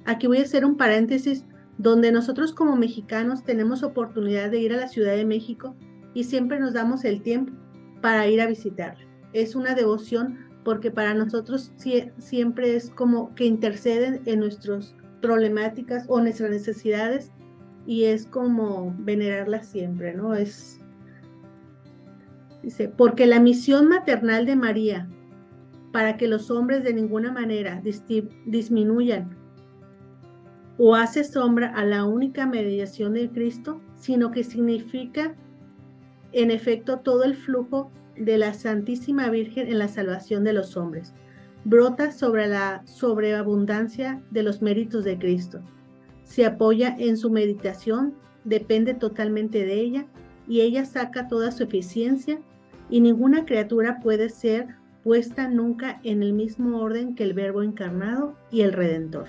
Aquí voy a hacer un paréntesis donde nosotros como mexicanos tenemos oportunidad de ir a la Ciudad de México y siempre nos damos el tiempo para ir a visitarla. Es una devoción porque para nosotros siempre es como que interceden en nuestras problemáticas o nuestras necesidades y es como venerarla siempre, ¿no? Dice, porque la misión maternal de María para que los hombres de ninguna manera disminuyan o hace sombra a la única mediación de Cristo, sino que significa en efecto todo el flujo de la Santísima Virgen en la salvación de los hombres. Brota sobre la sobreabundancia de los méritos de Cristo. Se apoya en su meditación, depende totalmente de ella y ella saca toda su eficiencia y ninguna criatura puede ser puesta nunca en el mismo orden que el Verbo encarnado y el Redentor.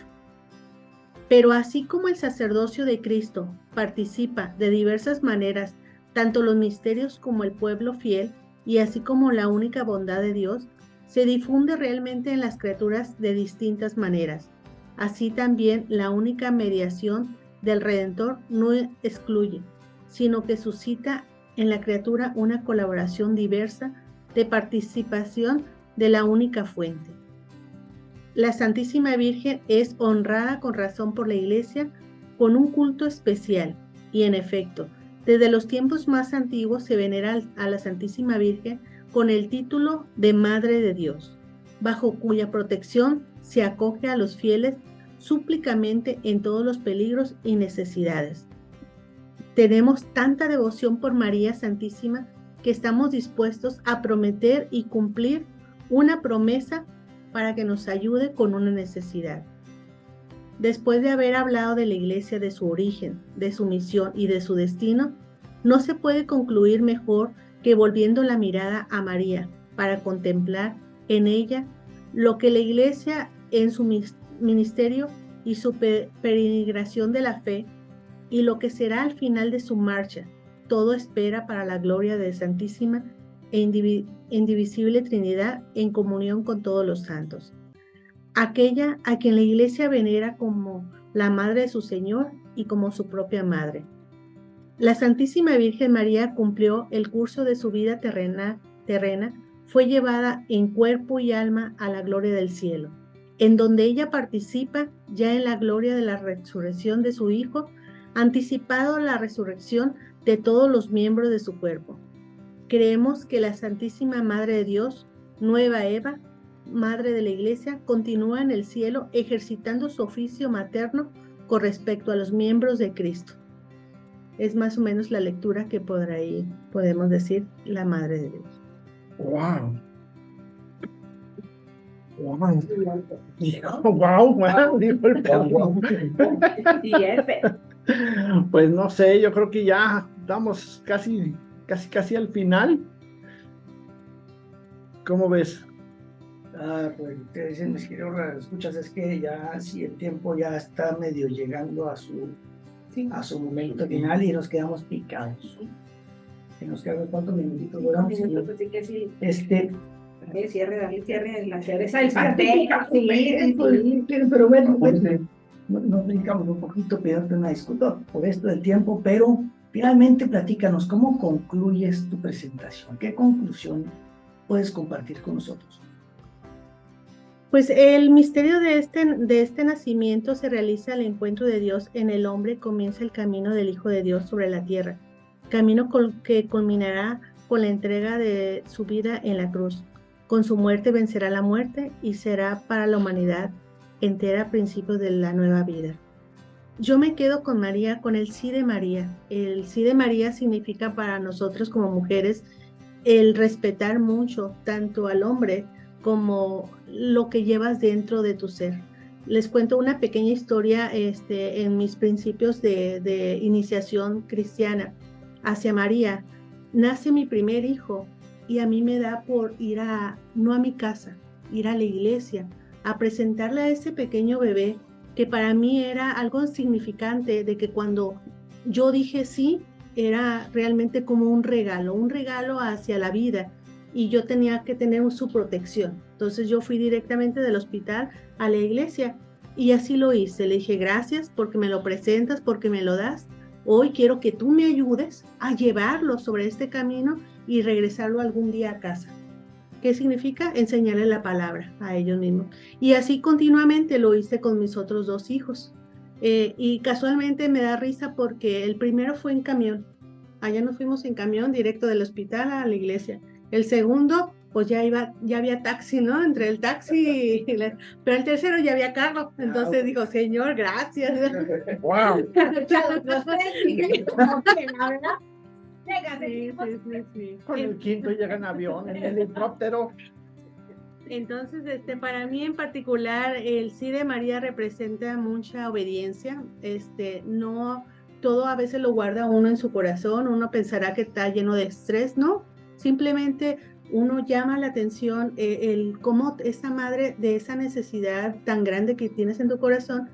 Pero así como el sacerdocio de Cristo participa de diversas maneras, tanto los misterios como el pueblo fiel, y así como la única bondad de Dios, se difunde realmente en las criaturas de distintas maneras. Así también la única mediación del Redentor no excluye, sino que suscita en la criatura una colaboración diversa de participación de la única fuente. La Santísima Virgen es honrada con razón por la Iglesia con un culto especial y en efecto, desde los tiempos más antiguos se venera a la Santísima Virgen con el título de Madre de Dios, bajo cuya protección se acoge a los fieles súplicamente en todos los peligros y necesidades. Tenemos tanta devoción por María Santísima que estamos dispuestos a prometer y cumplir una promesa para que nos ayude con una necesidad. Después de haber hablado de la Iglesia, de su origen, de su misión y de su destino, no se puede concluir mejor que volviendo la mirada a María para contemplar en ella lo que la Iglesia en su ministerio y su peregrinación de la fe y lo que será al final de su marcha, todo espera para la gloria de Santísima e indivisible Trinidad en comunión con todos los santos. Aquella a quien la Iglesia venera como la Madre de su Señor y como su propia Madre. La Santísima Virgen María cumplió el curso de su vida terrena, fue llevada en cuerpo y alma a la gloria del cielo, en donde ella participa ya en la gloria de la resurrección de su Hijo, anticipado la resurrección de todos los miembros de su cuerpo. Creemos que la Santísima Madre de Dios, Nueva Eva, Madre de la Iglesia, continúa en el cielo ejercitando su oficio materno con respecto a los miembros de Cristo. Es más o menos la lectura que podemos decir la Madre de Dios. ¡Wow! ¡Wow! ¡Wow! Dijo el perro. Pues no sé, yo creo que ya estamos casi al final. ¿Cómo ves? Pues ustedes dicen, mis queridos escuchas, es que ya si el tiempo ya está medio llegando a su momento final y nos quedamos picados. Que nos quedan cuántos minutitos, ¿verdad? Pues sí que sí. Dale Cierre la cerveza del pastel. pastel. Pero bueno, nos brincamos un poquito, pidiéndote una disculpa por esto del tiempo, pero finalmente platícanos, ¿cómo concluyes tu presentación? ¿Qué conclusión puedes compartir con nosotros? Pues el misterio de este nacimiento se realiza al encuentro de Dios en el hombre, comienza el camino del Hijo de Dios sobre la tierra, camino que culminará con la entrega de su vida en la cruz. Con su muerte vencerá la muerte y será para la humanidad entera principio de la nueva vida. Yo me quedo con María, con el sí de María. El sí de María significa para nosotros como mujeres el respetar mucho tanto al hombre como lo que llevas dentro de tu ser. Les cuento una pequeña historia en mis principios de iniciación cristiana hacia María. Nace mi primer hijo y a mí me da por no a mi casa, ir a la iglesia, a presentarle a ese pequeño bebé que para mí era algo significante, de que cuando yo dije sí, era realmente como un regalo hacia la vida, y yo tenía que tener su protección. Entonces yo fui directamente del hospital a la iglesia y así lo hice. Le dije, gracias porque me lo presentas, porque me lo das. Hoy quiero que tú me ayudes a llevarlo sobre este camino y regresarlo algún día a casa. ¿Qué significa? Enseñarle la palabra a ellos mismos. Y así continuamente lo hice con mis otros 2 hijos. Y casualmente me da risa porque el primero fue en camión. Allá nos fuimos en camión directo del hospital a la iglesia. El segundo, pues ya había taxi, ¿no? Entre el taxi pero el tercero ya había carro. Entonces dijo, Señor, gracias. ¡Wow! Sí. Con el quinto llegan avión, en el helicóptero. Entonces, para mí en particular, el sí de María representa mucha obediencia. No todo a veces lo guarda uno en su corazón, uno pensará que está lleno de estrés, ¿no? Simplemente uno llama la atención, cómo esa madre de esa necesidad tan grande que tienes en tu corazón,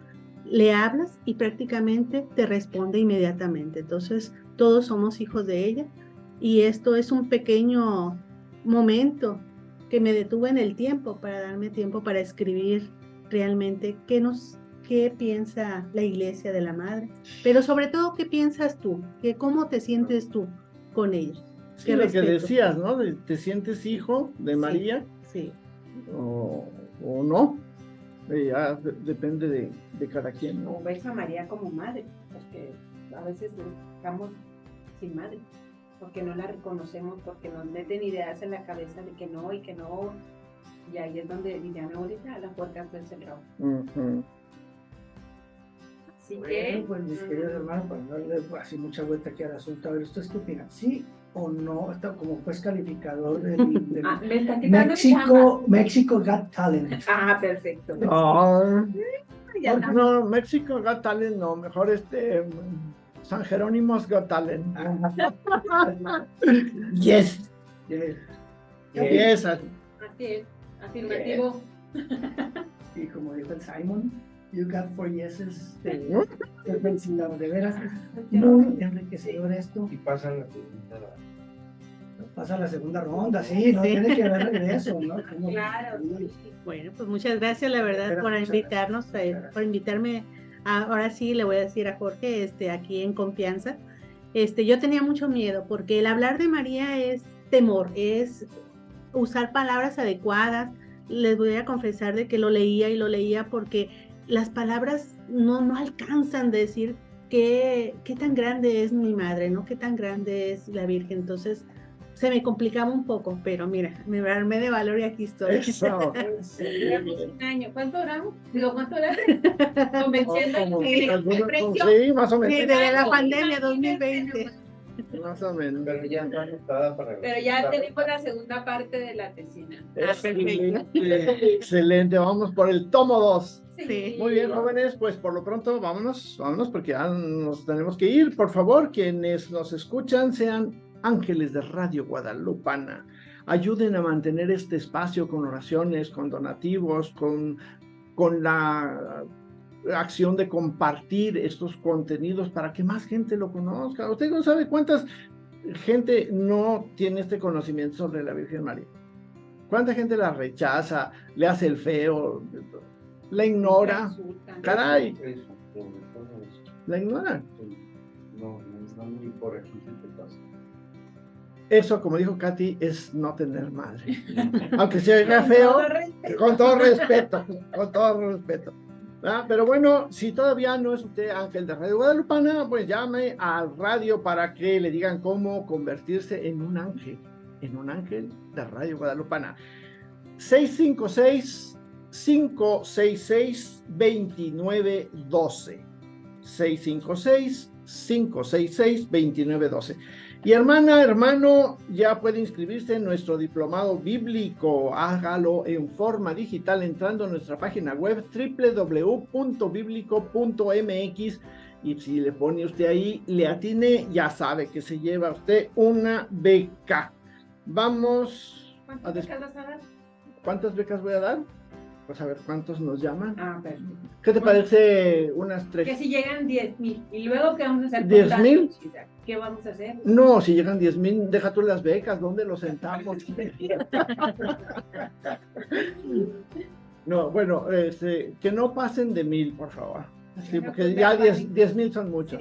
le hablas y prácticamente te responde inmediatamente. Entonces, todos somos hijos de ella y esto es un pequeño momento que me detuve en el tiempo para darme tiempo para escribir realmente qué piensa la iglesia de la madre, pero sobre todo qué piensas tú, cómo te sientes tú con ella. Sí, lo que decías, ¿no? ¿Te sientes hijo de María? Sí. O no. Ya depende de cada quien, ¿no? O ves a María como madre, porque a veces estamos sin madre, porque no la reconocemos, porque nos meten ideas en la cabeza de que no, y ahí es donde dirían ahorita la puerta está cerrada. Así que... Pues mis queridos hermanos, para no darle así mucha vuelta aquí al asunto, a ver, ¿ustedes qué opinan? ¿Sí o no? Está como juez calificador del Mexico Got Talent. Perfecto. No, México Got Talent, no, mejor San Jerónimo's Got Talent. Yes. Así es, afirmativo. Y como dijo el Simon, you got 4 yeses de felicidad, de veras. Muy enriquecedor esto. Y pasa la segunda ronda, sí, no tiene que haber regreso, ¿no? Claro. Bueno, pues muchas gracias, la verdad, por invitarnos, por invitarme. Ahora sí le voy a decir a Jorge, aquí en confianza. Yo tenía mucho miedo porque el hablar de María es temor, es usar palabras adecuadas. Les voy a confesar de que lo leía porque las palabras no alcanzan a decir qué tan grande es mi madre, ¿no? Qué tan grande es la Virgen. Entonces se me complicaba un poco, pero mira, me armé de valor y aquí estoy. Eso. Un año. ¿Cuánto duramos? ¿Cuánto duramos? Convenciendo. Sí, más o menos. Desde la pandemia 2020. Más o menos. Pero ya está anotada para... Pero ya tenemos la segunda parte de la tesina. Excelente, vamos por el tomo 2. Sí. Muy bien, jóvenes, pues por lo pronto vámonos porque ya nos tenemos que ir. Por favor, quienes nos escuchan sean ángeles de Radio Guadalupana. ayuden a mantener este espacio con oraciones, con donativos, con la acción de compartir estos contenidos para que más gente lo conozca. Usted no sabe cuántas gente no tiene este conocimiento sobre la Virgen María. ¿Cuánta gente la rechaza, le hace el feo, la ignora? Caray, la ignora. No, ni por aquí se te pasa. Eso, como dijo Katy, es no tener madre. Aunque se oiga feo, con todo respeto, con todo respeto. Pero bueno, si todavía no es usted ángel de Radio Guadalupana, pues llame al radio para que le digan cómo convertirse en un ángel de Radio Guadalupana. 656-566-2912. 656-566-2912. Y hermano, ya puede inscribirse en nuestro diplomado bíblico. Hágalo en forma digital entrando a nuestra página web www.biblico.mx, y si le pone usted ahí, le atine, ya sabe que se lleva usted una beca. Vamos a ¿Cuántas becas voy a dar? Pues a ver cuántos nos llaman. Perfecto. ¿Qué te parece unas 3? Que si llegan 10,000. ¿Y luego qué vamos a hacer? ¿10,000? ¿Qué vamos a hacer? No, si llegan 10,000, deja tú las becas, ¿dónde los sentamos? No, bueno, que no pasen de 1,000, por favor. Sí, porque ya 10,000 son muchos.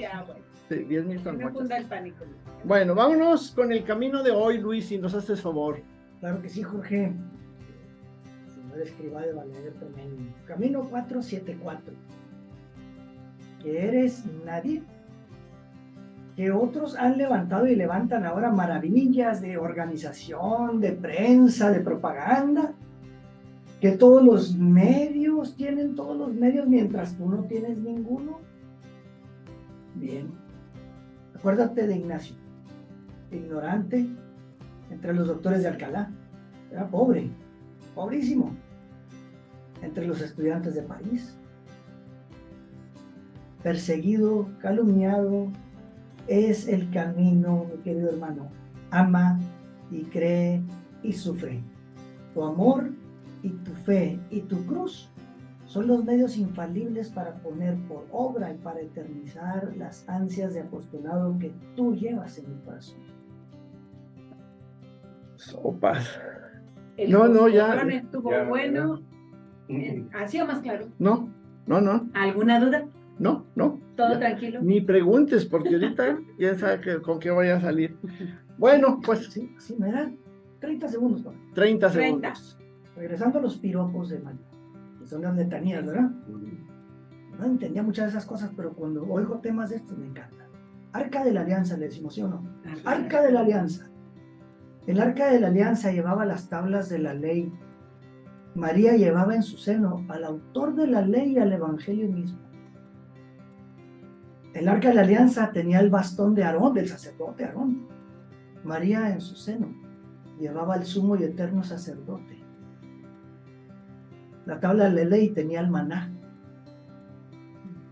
Sí, 10,000 son muchos. Funda el pánico. Bueno, vámonos con el camino de hoy, Luis, si nos haces favor. Claro que sí, Jorge. Señor Escribá de Balaguer tremendo. Camino 474. Que eres nadie. Que otros han levantado y levantan ahora maravillas de organización, de prensa, de propaganda. Que todos los medios tienen todos los medios mientras tú no tienes ninguno. Bien. Acuérdate de Ignacio, ignorante entre los doctores de Alcalá. Era pobre, pobrísimo. Entre los estudiantes de París. Perseguido, calumniado, es el camino, mi querido hermano. Ama y cree y sufre. Tu amor y tu fe y tu cruz son los medios infalibles para poner por obra y para eternizar las ansias de apostolado que tú llevas en mi corazón. Sopas. No, ya. Estuvo bueno. ¿Ha sido más claro? No. ¿Alguna duda? No. ¿Todo Ya. tranquilo? Ni preguntes, porque ahorita quién sabe con qué voy a salir. Bueno, pues Sí, me dan 30 segundos. Jorge. 30 30. segundos. Regresando a los piropos de María, que son las letanías, ¿verdad? No entendía muchas de esas cosas, pero cuando oigo temas de estos me encantan. Arca de la Alianza, le decimos, ¿sí o no? Arca de la Alianza. El Arca de la Alianza llevaba las tablas de la ley. María llevaba en su seno al autor de la ley y al Evangelio mismo. El Arca de la Alianza tenía el bastón de Aarón, del sacerdote Aarón. María en su seno llevaba al sumo y eterno sacerdote. La tabla de la ley tenía el maná.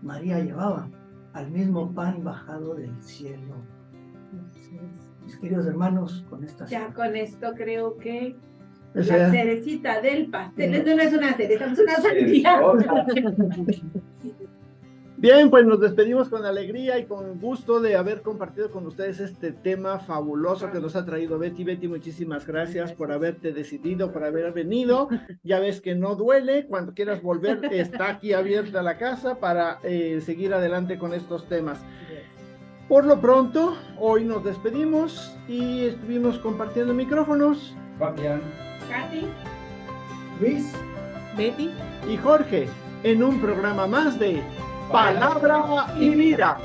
María llevaba al mismo pan bajado del cielo. Mis queridos hermanos, con esta Ya con esto creo que la Esa- cerecita del pastel. Esto no es una cereza, es una sandía. Bien, pues nos despedimos con alegría y con gusto de haber compartido con ustedes este tema fabuloso que nos ha traído Betty. Betty, muchísimas gracias por haberte decidido, por haber venido. Ya ves que no duele, cuando quieras volver está aquí abierta la casa para seguir adelante con estos temas. Por lo pronto, hoy nos despedimos y estuvimos compartiendo micrófonos. Fabián. Katy. Luis. Betty. Y Jorge, en un programa más de Palabra y Vida.